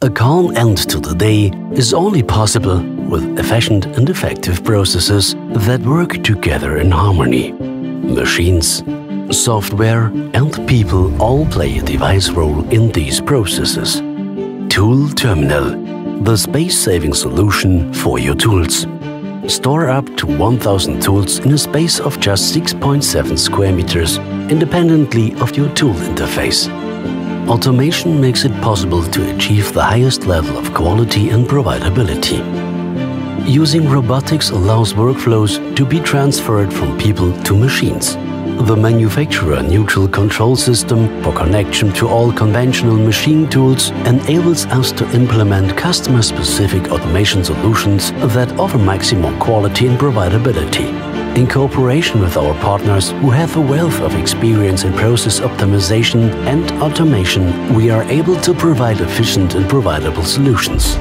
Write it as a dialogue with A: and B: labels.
A: A calm end to the day is only possible with efficient and effective processes that work together in harmony. Machines, software and people all play a device role in these processes. Tool Terminal, the space-saving solution for your tools. Store up to 1000 tools in a space of just 6.7 square meters, independently of your tool interface. Automation makes it possible to achieve the highest level of quality and providability. Using robotics allows workflows to be transferred from people to machines. The manufacturer-neutral control system for connection to all conventional machine tools enables us to implement customer-specific automation solutions that offer maximum quality and providability. In cooperation with our partners who have a wealth of experience in process optimization and automation, we are able to provide efficient and providable solutions.